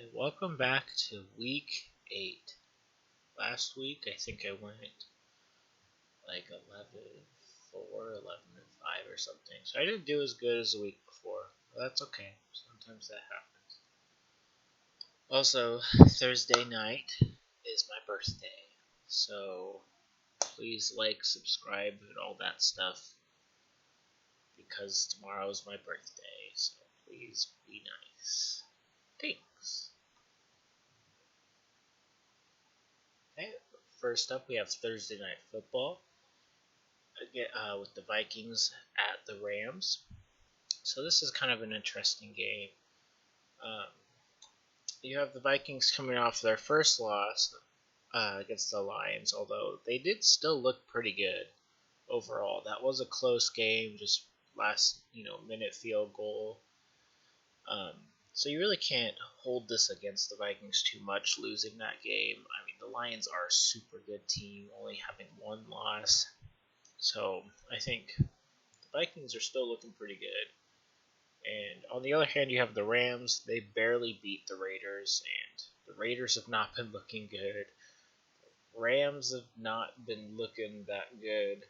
And welcome back to week 8. Last week, I think I went like 11-4, 11-5 or something. So I didn't do as good as the week before. But that's okay. Sometimes that happens. Also, Thursday night is my birthday. So please like, subscribe, and all that stuff. Because tomorrow is my birthday. So please be nice. Thanks. Okay, first up, we have Thursday Night Football with the Vikings at the Rams. So this is kind of an interesting game. Um, you have the Vikings coming off their first loss against the Lions, although they did still look pretty good overall. That was a close game, just last minute field goal. Um, so you really can't hold this against the Vikings too much, losing that game. I mean, the Lions are a super good team, only having one loss. So I think the Vikings are still looking pretty good. And on the other hand, you have the Rams. They barely beat the Raiders, and the Raiders have not been looking good. Rams have not been looking that good.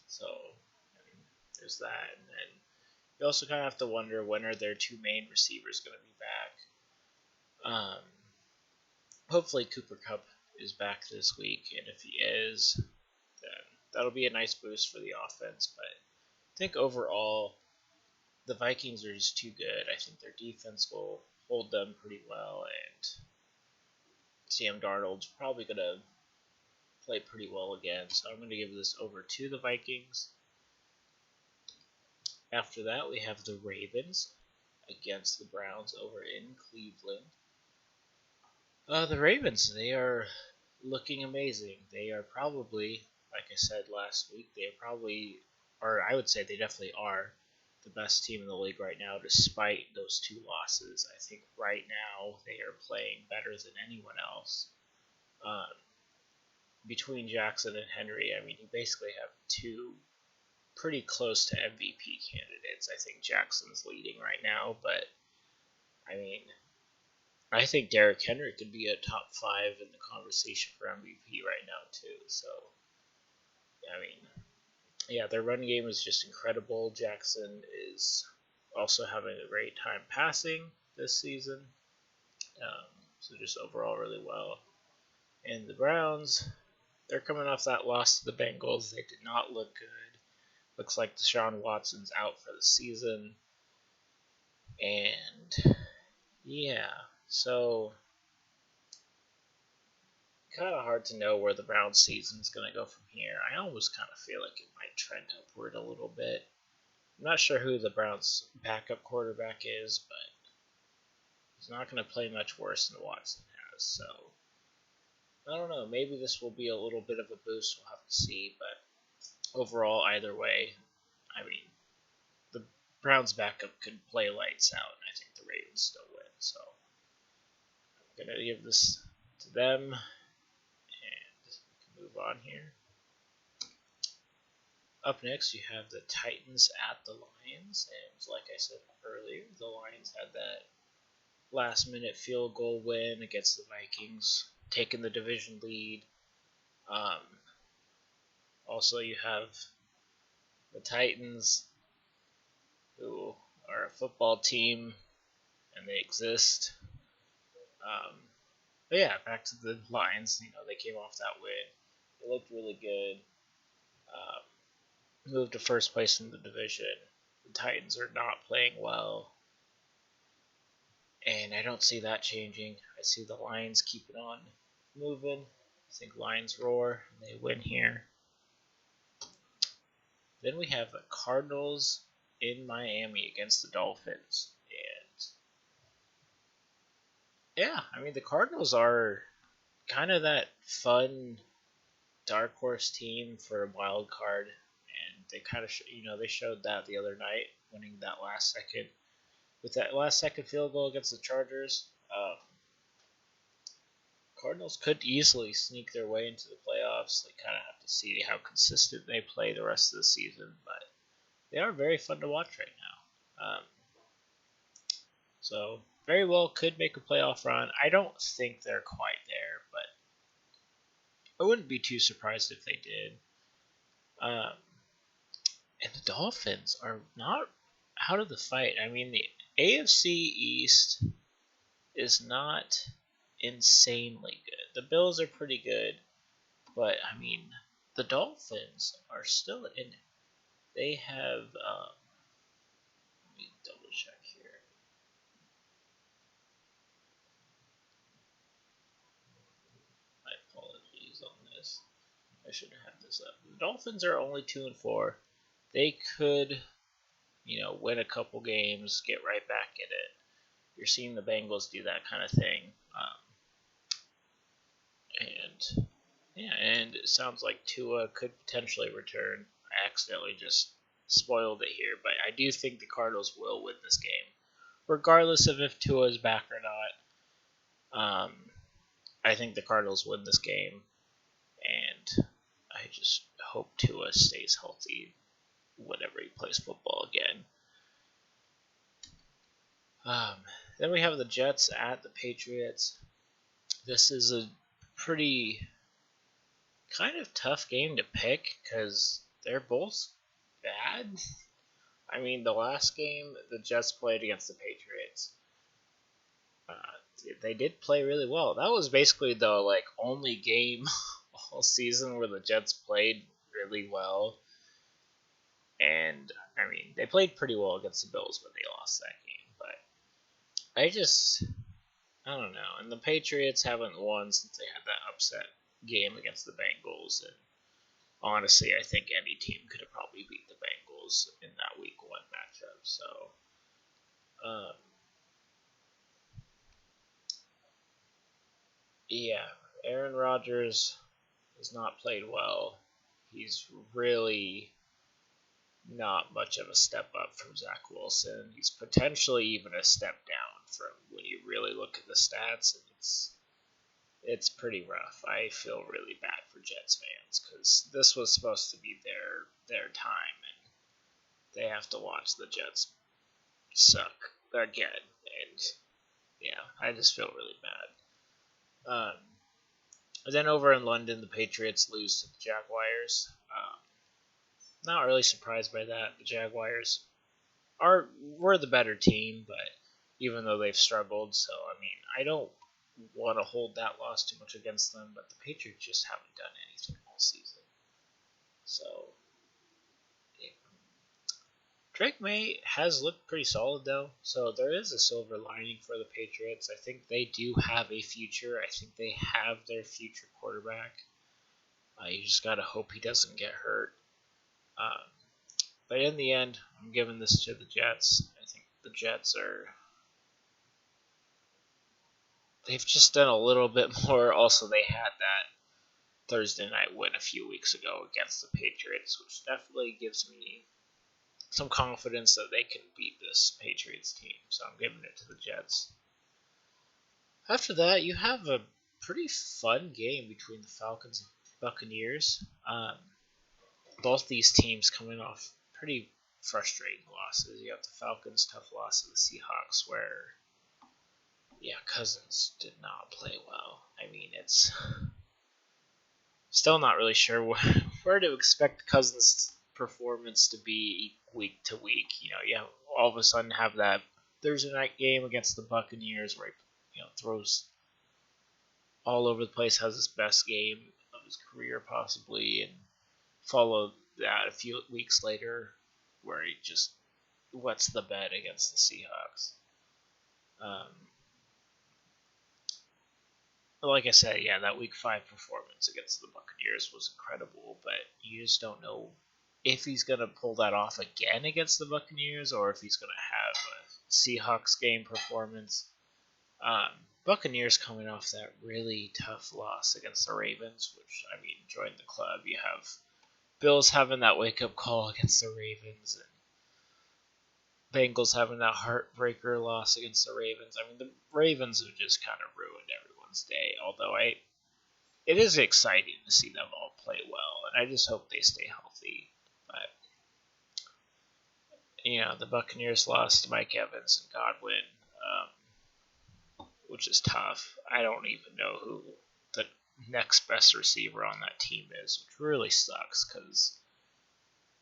So I mean, there's that. And then you also kind of have to wonder when are their two main receivers going to be back. Hopefully Cooper Kupp is back this week, and if he is, then that'll be a nice boost for the offense. But I think overall, the Vikings are just too good. I think their defense will hold them pretty well, and Sam Darnold's probably going to play pretty well again. So I'm going to give this over to the Vikings. After that, we have the Ravens against the Browns over in Cleveland. The Ravens, they are looking amazing. They are probably, like I said last week, they are probably, or I would say they definitely are, the best team in the league right now, despite those two losses. I think right now they are playing better than anyone else. Between Jackson and Henry, I mean, you basically have two pretty close to MVP candidates. I think Jackson's leading right now, but I mean, I think Derrick Henry could be a top 5 in the conversation for MVP right now too. So, I mean, yeah, their run game is just incredible. Jackson is also having a great time passing this season. So just overall really well. And the Browns, they're coming off that loss to the Bengals. They did not look good. Looks like Deshaun Watson's out for the season. And yeah, so kind of hard to know where the Browns season is going to go from here. I almost kind of feel like it might trend upward a little bit. I'm not sure who the Browns' backup quarterback is, but he's not going to play much worse than Watson has. So I don't know. Maybe this will be a little bit of a boost. We'll have to see. But overall, either way, I mean, the Browns' backup could play lights out, and I think the Ravens still win. So I'm going to give this to them. Move on here. Up next, you have the Titans at the Lions, and like I said earlier, the Lions had that last-minute field goal win against the Vikings, taking the division lead. Also, you have the Titans, who are a football team, and they exist. But yeah, back to the Lions. They came off that win. They looked really good. Moved to first place in the division. The Titans are not playing well, and I don't see that changing. I see the Lions keeping on moving. I think Lions roar, and they win here. Then we have the Cardinals in Miami against the Dolphins, and yeah, I mean the Cardinals are kind of that fun dark horse team for a wild card. They kind of, they showed that the other night, winning that with that last second field goal against the Chargers. Cardinals could easily sneak their way into the playoffs. They kind of have to see how consistent they play the rest of the season, but they are very fun to watch right now. So very well could make a playoff run. I don't think they're quite there, but I wouldn't be too surprised if they did. Um, and the Dolphins are not out of the fight. I mean, the AFC East is not insanely good. The Bills are pretty good, but I mean, the Dolphins are still in it. They have, let me double check here. My apologies on this. I should have had this up. The Dolphins are only 2-4. They could, win a couple games, get right back in it. You're seeing the Bengals do that kind of thing. And yeah, and it sounds like Tua could potentially return. I accidentally just spoiled it here, but I do think the Cardinals will win this game, regardless of if Tua is back or not. I think the Cardinals win this game, and I just hope Tua stays healthy whenever he plays football again. Then we have the Jets at the Patriots. This is a pretty kind of tough game to pick because they're both bad. I mean, the last game the Jets played against the Patriots, they did play really well. That was basically the only game all season where the Jets played really well. And I mean, they played pretty well against the Bills, but they lost that game. But I don't know. And the Patriots haven't won since they had that upset game against the Bengals. And honestly, I think any team could have probably beat the Bengals in that Week 1 matchup. So, um, yeah, Aaron Rodgers has not played well. He's really not much of a step up from Zach Wilson. He's potentially even a step down from when you really look at the stats, and it's pretty rough. I feel really bad for Jets fans because this was supposed to be their time, and they have to watch the Jets suck again. And yeah, I just feel really bad. Then over in London, the Patriots lose to the Jaguars. Not really surprised by that. The Jaguars were the better team, but even though they've struggled, so I mean, I don't want to hold that loss too much against them, but the Patriots just haven't done anything all season. So yeah. Drake May has looked pretty solid though, so there is a silver lining for the Patriots. I think they do have a future. I think they have their future quarterback. You just gotta hope he doesn't get hurt. Um, but in the end, I'm giving this to the Jets. I think the Jets they've just done a little bit more. Also, they had that Thursday night win a few weeks ago against the Patriots, which definitely gives me some confidence that they can beat this Patriots team. So I'm giving it to the Jets. After that, you have a pretty fun game between the Falcons and Buccaneers. Both these teams coming off pretty frustrating losses. You have the Falcons' tough loss to the Seahawks, where Cousins did not play well. I mean, it's still not really sure where to expect Cousins' performance to be week to week. You all of a sudden have that Thursday night game against the Buccaneers where he throws all over the place, has his best game of his career possibly, and follow that a few weeks later where he just wets the bed against the Seahawks. Like I said, that Week 5 performance against the Buccaneers was incredible, but you just don't know if he's going to pull that off again against the Buccaneers or if he's going to have a Seahawks game performance. Buccaneers coming off that really tough loss against the Ravens, which, I mean, join the club. You have Bills having that wake-up call against the Ravens, and Bengals having that heartbreaker loss against the Ravens. I mean, the Ravens have just kind of ruined everyone's day, although it is exciting to see them all play well, and I just hope they stay healthy. But, the Buccaneers lost Mike Evans and Godwin. which is tough. I don't even know who the next best receiver on that team is, which really sucks because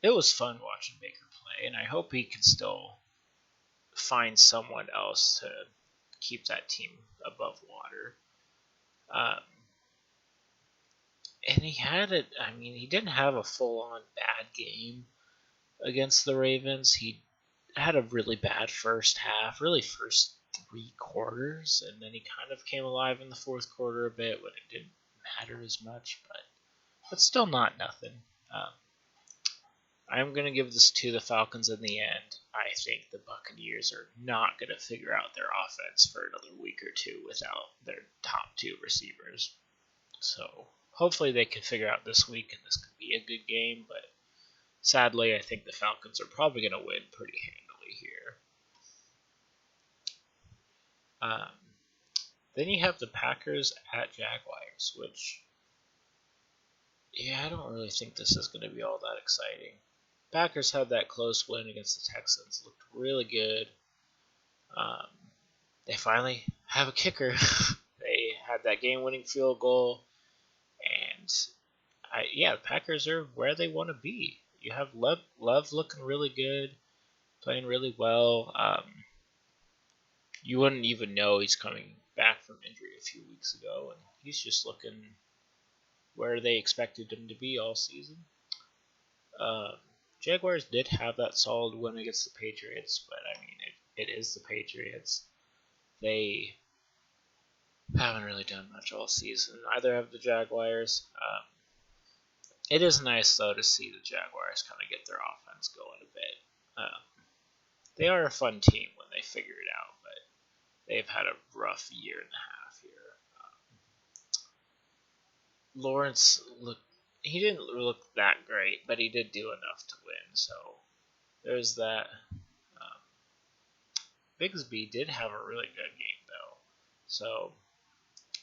it was fun watching Baker play, and I hope he can still find someone else to keep that team above water. And he had it. I mean, he didn't have a full-on bad game against the Ravens. He had a really bad first half, really first 3 quarters, and then he kind of came alive in the fourth quarter a bit when it didn't matter as much, but still not nothing. I'm going to give this to the Falcons in the end. I think the Buccaneers are not going to figure out their offense for another week or two without their top 2 receivers. So hopefully they can figure out this week and this could be a good game, but sadly I think the Falcons are probably going to win pretty handily here. Then you have the Packers at Jaguars, which, I don't really think this is going to be all that exciting. Packers had that close win against the Texans, looked really good. They finally have a kicker. They had that game-winning field goal, and the Packers are where they want to be. You have Love looking really good, playing really well. You wouldn't even know he's coming back from injury a few weeks ago, and he's just looking where they expected him to be all season. Jaguars did have that solid win against the Patriots, but I mean, it is the Patriots. They haven't really done much all season. Neither have the Jaguars. It is nice, though, to see the Jaguars kind of get their offense going a bit. They are a fun team when they figure it out, but they've had a rough year and a half here. Lawrence he didn't look that great, but he did do enough to win, so there's that. Bigsby did have a really good game, though, so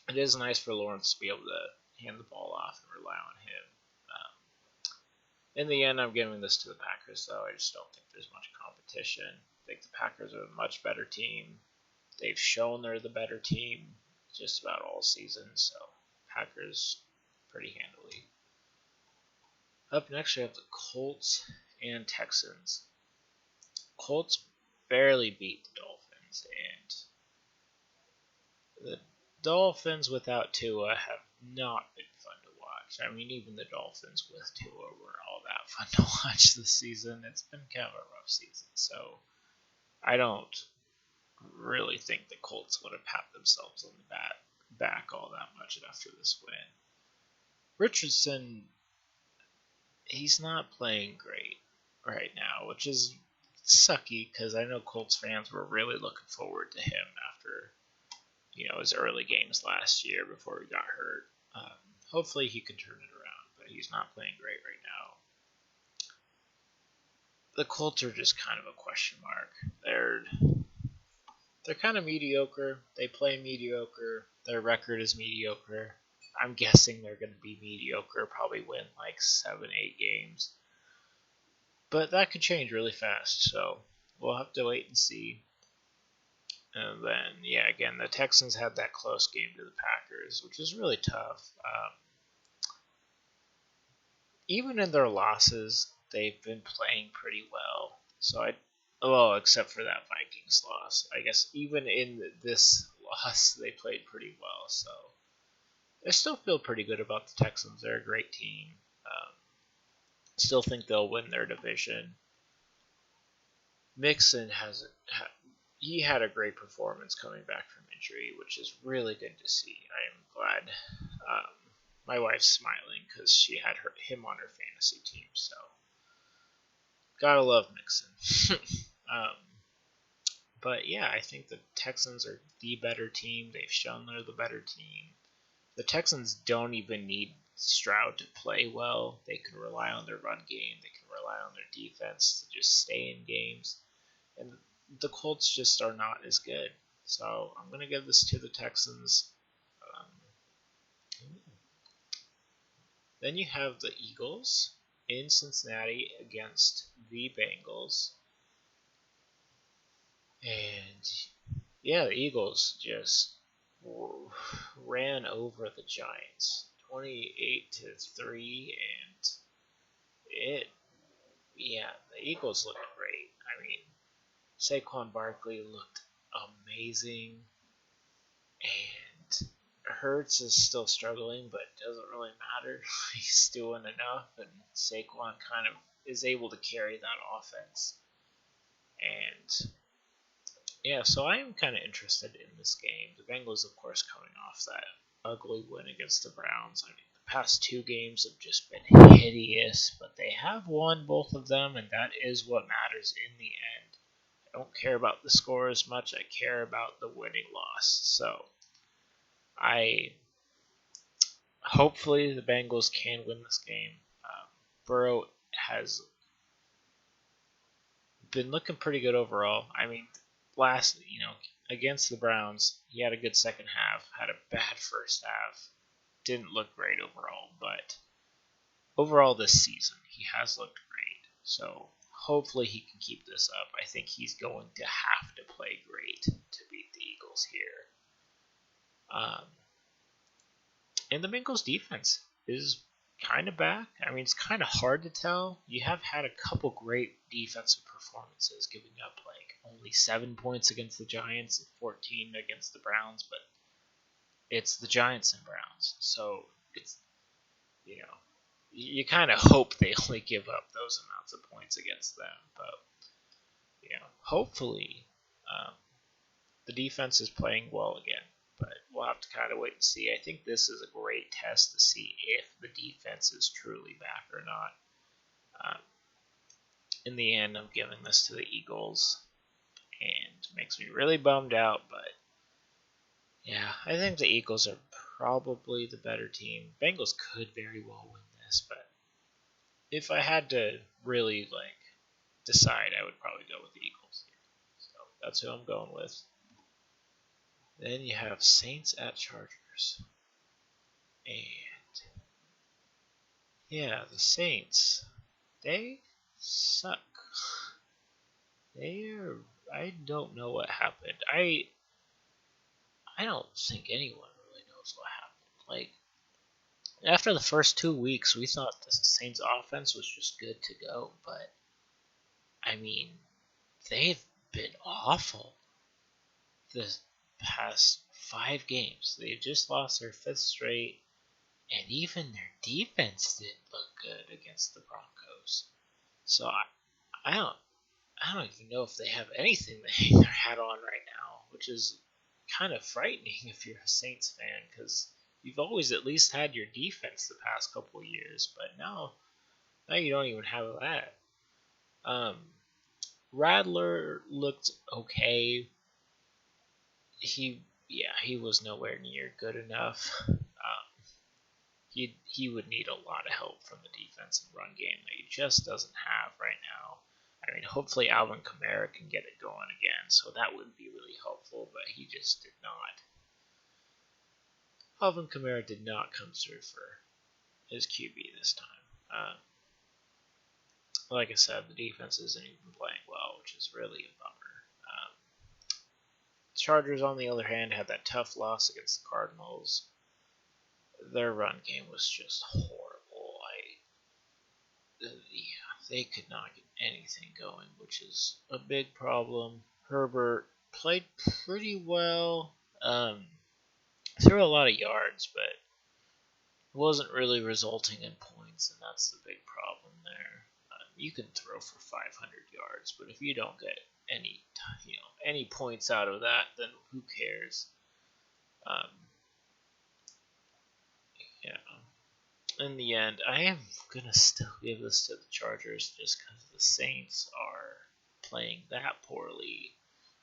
it is nice for Lawrence to be able to hand the ball off and rely on him. In the end, I'm giving this to the Packers, though. I just don't think there's much competition. I think the Packers are a much better team. They've shown they're the better team just about all season, so Packers pretty handily. Up next, we have the Colts and Texans. Colts barely beat the Dolphins, and the Dolphins without Tua have not been fun to watch. I mean, even the Dolphins with Tua were all that fun to watch this season. It's been kind of a rough season, so I don't really think the Colts would have pat themselves on the back all that much after this win. Richardson, he's not playing great right now, which is sucky because I know Colts fans were really looking forward to him after his early games last year before he got hurt. Hopefully he can turn it around, but he's not playing great right now. The Colts are just kind of a question mark. They're kind of mediocre. They play mediocre. Their record is mediocre. I'm guessing they're going to be mediocre, probably win like 7-8 games. But that could change really fast, so we'll have to wait and see. And then, again, the Texans had that close game to the Packers, which is really tough. Even in their losses, they've been playing pretty well. Except for that Vikings loss. I guess even in this loss, they played pretty well. So I still feel pretty good about the Texans. They're a great team. Still think they'll win their division. Mixon he had a great performance coming back from injury, which is really good to see. I am glad. My wife's smiling because she had him on her fantasy team, so gotta love Mixon. But I think the Texans are the better team. They've shown they're the better team. The Texans don't even need Stroud to play well. They can rely on their run game. They can rely on their defense to just stay in games. And the Colts just are not as good. So I'm going to give this to the Texans. Then you have the Eagles in Cincinnati against the Bengals. And yeah, the Eagles just ran over the Giants, 28-3, and it, yeah, the Eagles looked great. I mean, Saquon Barkley looked amazing, and Hurts is still struggling, but it doesn't really matter. He's doing enough, and Saquon kind of is able to carry that offense. And yeah, so I am kind of interested in this game. The Bengals, of course, coming off that ugly win against the Browns. I mean, the past two games have just been hideous, but they have won both of them, and that is what matters in the end. I don't care about the score as much. I care about the winning loss. So I hopefully the Bengals can win this game. Burrow has been looking pretty good overall. I mean, against the Browns, he had a good second half, had a bad first half, didn't look great overall, but overall this season, he has looked great. So hopefully he can keep this up. I think he's going to have to play great to beat the Eagles here. And the Bengals defense is kind of back. I mean, it's kind of hard to tell. You have had a couple great defensive performances, giving up like only 7 points against the Giants and 14 against the Browns, but it's the Giants and Browns, so it's you kind of hope they only give up those amounts of points against them, but hopefully the defense is playing well again. But we'll have to kind of wait and see. I think this is a great test to see if the defense is truly back or not. In the end, I'm giving this to the Eagles, and it makes me really bummed out. But yeah, I think the Eagles are probably the better team. Bengals could very well win this, but if I had to really decide, I would probably go with the Eagles here. So that's who I'm going with. Then you have Saints at Chargers. And yeah, the Saints, they suck. I don't know what happened. I don't think anyone really knows what happened. Like, after the first 2 weeks, we thought the Saints offense was just good to go, but I mean, they've been awful the past 5 games. They've just lost their fifth straight, and even their defense didn't look good against the Broncos. So I don't even know if they have anything to hang their hat on right now, which is kind of frightening if you're a Saints fan, because you've always at least had your defense the past couple of years, but now you don't even have that. Rattler looked okay. He was nowhere near good enough. He would need a lot of help from the defensive run game that he just doesn't have right now. I mean, hopefully Alvin Kamara can get it going again, so that would be really helpful, but he just did not. Alvin Kamara did not come through for his QB this time. Like I said, the defense isn't even playing well, which is really a bummer. Chargers, on the other hand, had that tough loss against the Cardinals. Their run game was just horrible. They could not get anything going, which is a big problem. Herbert played pretty well. Threw a lot of yards, but wasn't really resulting in points, and that's the big problem there. You can throw for 500 yards, but if you don't get any points out of that, then who cares? Yeah. In the end, I am gonna still give this to the Chargers just because the Saints are playing that poorly.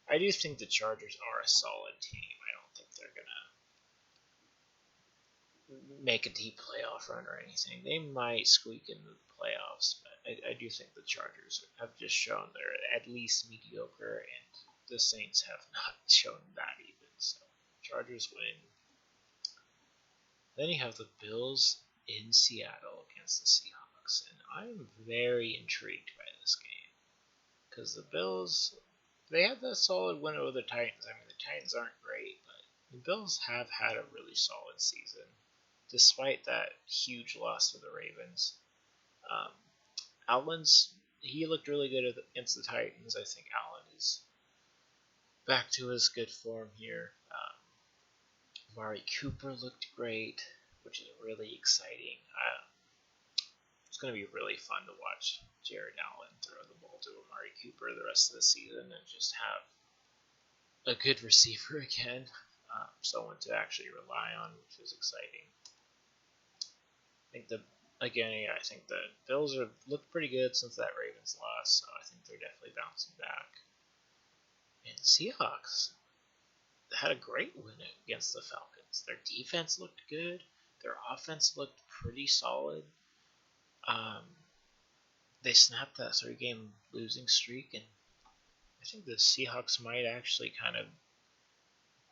I do think the Chargers are a solid team. I don't think they're gonna make a deep playoff run or anything. They might squeak into the playoffs, but I do think the Chargers have just shown they're at least mediocre, and the Saints have not shown that even. So Chargers win. Then you have the Bills in Seattle against the Seahawks, and I'm very intrigued by this game because the Bills they had that solid win over the Titans. I mean, the Titans aren't great, but the Bills have had a really solid season, despite that huge loss to the Ravens. Um, Allen's he looked really good against the Titans. I think Allen is back to his good form here. Amari Cooper looked great, which is really exciting. It's going to be really fun to watch Jared Allen throw the ball to Amari Cooper the rest of the season and just have a good receiver again, someone to actually rely on, which is exciting. I think I think the Bills have looked pretty good since that Ravens loss, so I think they're definitely bouncing back. And Seahawks had a great win against the Falcons. Their defense looked good. Their offense looked pretty solid. Um, they snapped that 3-game losing streak, and I think the Seahawks might actually kind of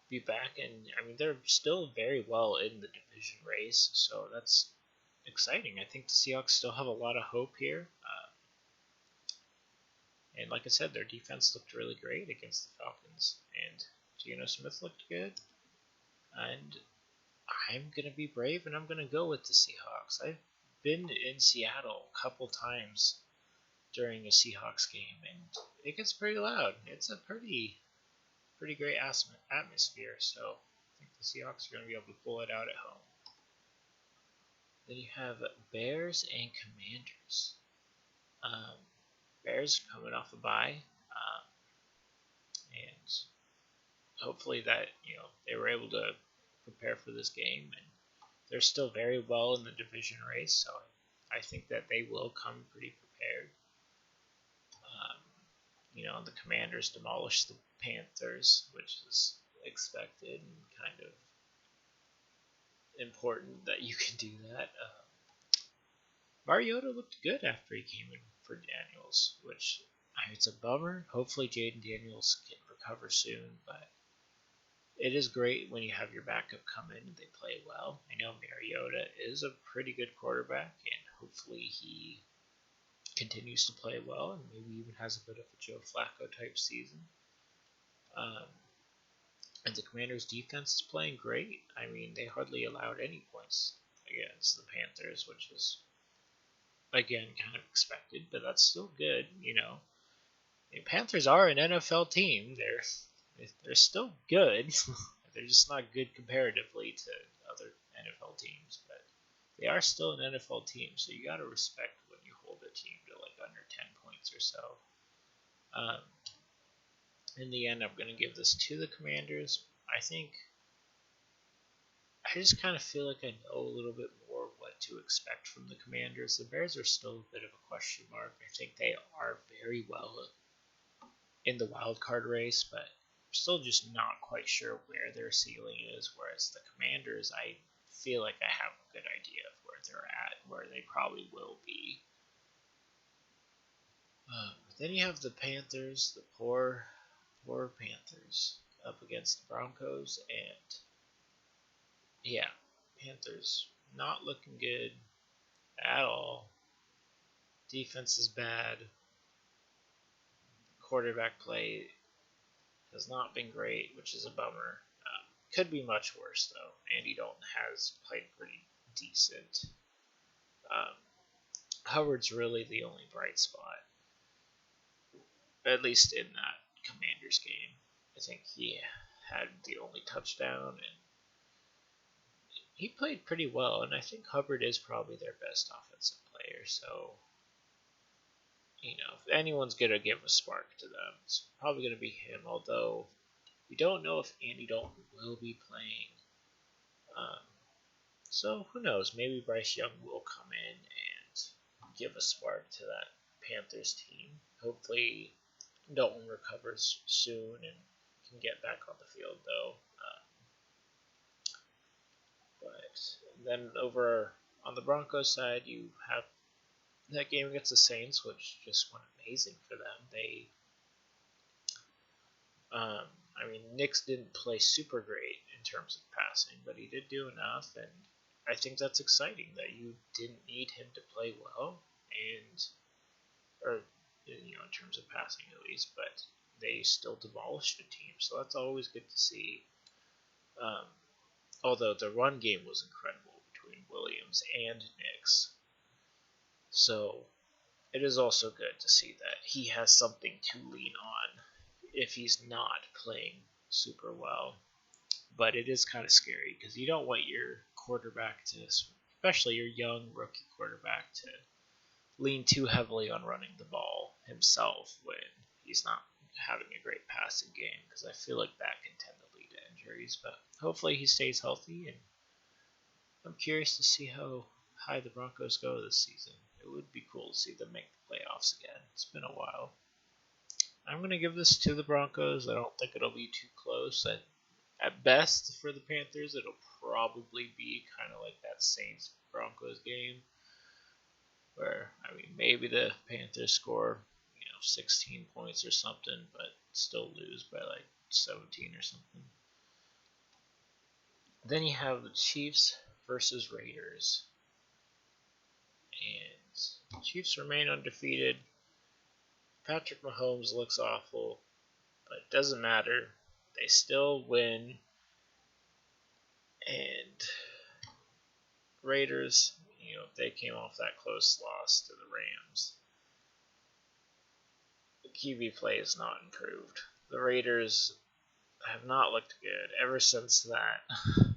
be back. And I mean, they're still very well in the division race, so that's exciting. I think the Seahawks still have a lot of hope here. And like I said, their defense looked really great against the Falcons, and Geno Smith looked good. And I'm gonna be brave, and I'm gonna go with the Seahawks. I've been in Seattle a couple times during a Seahawks game, and it gets pretty loud. It's a pretty great atmosphere. So I think the Seahawks are gonna be able to pull it out at home. Then you have Bears and Commanders. Bears coming off a bye, and hopefully that they were able to prepare for this game, and they're still very well in the division race, so I think that they will come pretty prepared. The Commanders demolished the Panthers, which is expected and kind of important that you can do that. Mariota looked good after he came in for Daniels, which it's a bummer. Hopefully Jaden Daniels can recover soon, but it is great when you have your backup come in and they play well. I know Mariota is a pretty good quarterback, and hopefully he continues to play well and maybe even has a bit of a Joe Flacco type season. And the Commanders' defense is playing great. I mean, they hardly allowed any points against the Panthers, which is again kind of expected, but that's still good. The Panthers are an NFL team. They're still good. They're just not good comparatively to other NFL teams, but they are still an NFL team. So you got to respect when you hold a team to like under 10 points or so. In the end, I'm going to give this to the Commanders. I just kind of feel like I know a little bit more what to expect from the Commanders. The Bears are still a bit of a question mark. I think they are very well in the wild card race, but I'm still just not quite sure where their ceiling is. Whereas the Commanders, I feel like I have a good idea of where they're at, where they probably will be. Then you have the Panthers, the poor Panthers, up against the Broncos, and yeah, Panthers not looking good at all. Defense is bad. Quarterback play has not been great, which is a bummer. Could be much worse, though. Andy Dalton has played pretty decent. Hubbard's really the only bright spot, at least in that Commanders game. I think he had the only touchdown, and he played pretty well, and I think Hubbard is probably their best offensive player, so if anyone's going to give a spark to them, it's probably going to be him, although we don't know if Andy Dalton will be playing. So who knows? Maybe Bryce Young will come in and give a spark to that Panthers team. Hopefully Dalton recovers soon and can get back on the field, though. But then over on the Broncos side, you have that game against the Saints, which just went amazing for them. Nix didn't play super great in terms of passing, but he did do enough, and I think that's exciting that you didn't need him to play well, or in terms of passing at least, but they still demolished a team. So that's always good to see. Um, Although the run game was incredible between Williams and Nix. So it is also good to see that he has something to lean on if he's not playing super well. But it is kind of scary because you don't want your quarterback to, especially your young rookie quarterback, to lean too heavily on running the ball himself when he's not having a great passing game, because I feel like that can tend to lead to injuries. But hopefully he stays healthy, and I'm curious to see how high the Broncos go this season. It would be cool to see them make the playoffs again. It's been a while. I'm going to give this to the Broncos. I don't think it'll be too close. At best, for the Panthers, it'll probably be kind of like that Saints Broncos game, where maybe the Panthers score 16 points or something, but still lose by like 17 or something. Then you have the Chiefs versus Raiders, and the Chiefs remain undefeated. Patrick Mahomes looks awful, but it doesn't matter. They still win, and Raiders, they came off that close loss to the Rams. The QB play is not improved. The Raiders have not looked good ever since that.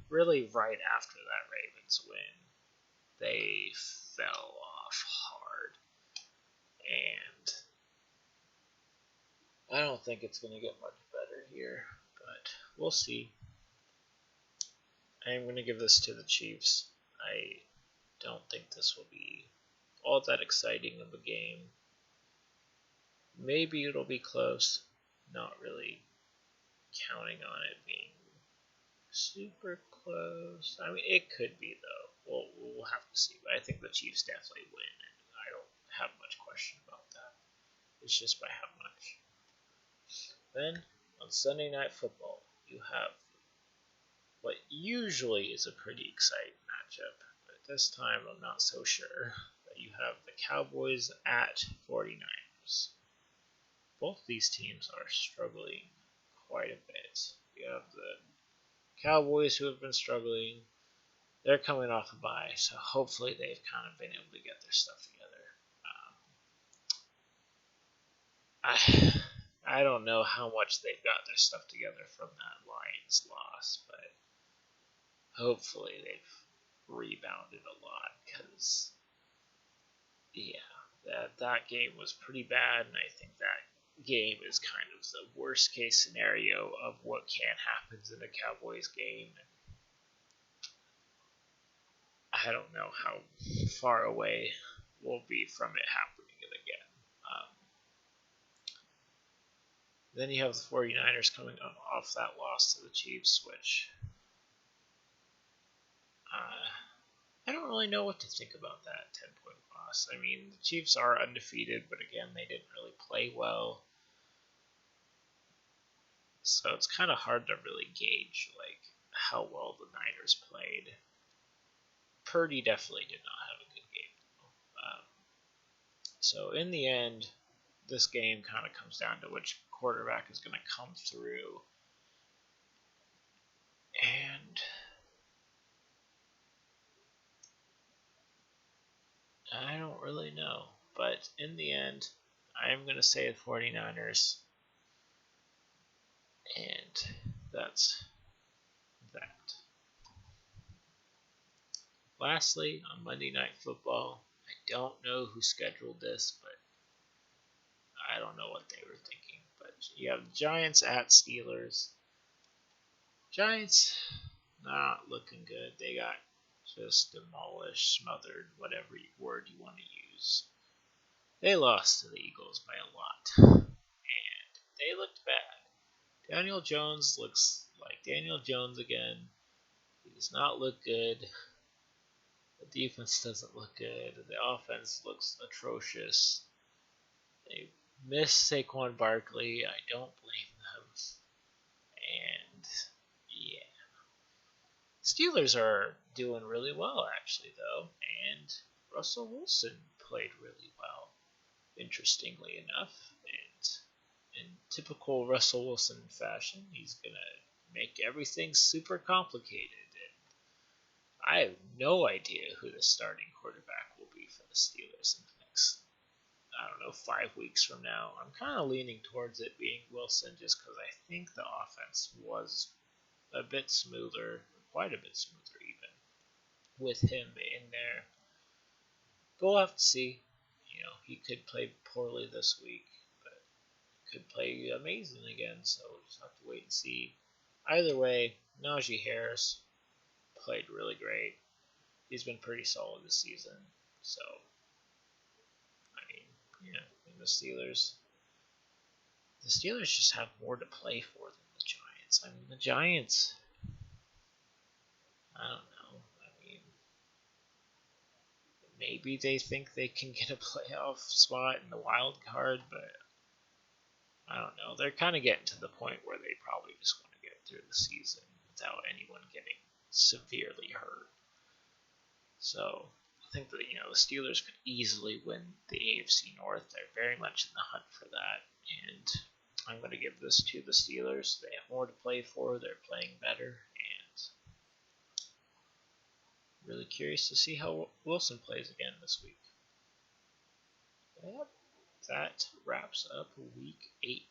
Really, right after that Ravens win, they fell off hard. And I don't think it's going to get much better here, but we'll see. I'm going to give this to the Chiefs. I don't think this will be all that exciting of a game. Maybe it'll be close. Not really counting on it being super close. It could be, though. We'll have to see. But I think the Chiefs definitely win, and I don't have much question about that. It's just by how much. Then, on Sunday Night Football, you have what usually is a pretty exciting matchup, but this time I'm not so sure. But you have the Cowboys at 49ers. Both these teams are struggling quite a bit. You have the Cowboys, who have been struggling. They're coming off a bye, so hopefully they've kind of been able to get their stuff together. I don't know how much they've got their stuff together from that Lions loss, but hopefully they've rebounded a lot, because that game was pretty bad, and I think that game is kind of the worst case scenario of what can happen in a Cowboys game. I don't know how far away we'll be from it happening again. Then you have the 49ers coming off that loss to the Chiefs, which I don't really know what to think about that 10-point loss. The Chiefs are undefeated, but again, they didn't really play well. So it's kind of hard to really gauge how well the Niners played. Purdy definitely did not have a good game. So in the end, this game kind of comes down to which quarterback is going to come through. And I don't really know. But in the end, I'm going to say the 49ers. And that's that. Lastly, on Monday Night Football, I don't know who scheduled this, but I don't know what they were thinking. But you have Giants at Steelers. Giants not looking good. They got just demolished, smothered, whatever word you want to use. They lost to the Eagles by a lot, and they looked bad. Daniel Jones looks like Daniel Jones again. He does not look good. The defense doesn't look good. The offense looks atrocious. They miss Saquon Barkley. I don't blame them. And yeah. Steelers are doing really well, actually, though. And Russell Wilson played really well, interestingly enough. And in typical Russell Wilson fashion, he's going to make everything super complicated. And I have no idea who the starting quarterback will be for the Steelers in the next, I don't know, 5 weeks from now. I'm kind of leaning towards it being Wilson just because I think the offense was a bit smoother, quite a bit smoother even, with him in there. But we'll have to see. He could play poorly this week, but could play amazing again. So we'll just have to wait and see. Either way, Najee Harris played really great. He's been pretty solid this season. So, I mean, yeah, and the Steelers just have more to play for than the Giants. I mean, the Giants, I don't know. I mean, maybe they think they can get a playoff spot in the wild card, but I don't know. They're kind of getting to the point where they probably just want to get through the season without anyone getting severely hurt. So I think that the Steelers could easily win the AFC North. They're very much in the hunt for that, and I'm going to give this to the Steelers. They have more to play for. They're playing better, and really curious to see how Wilson plays again this week. Yep, that wraps up Week 8.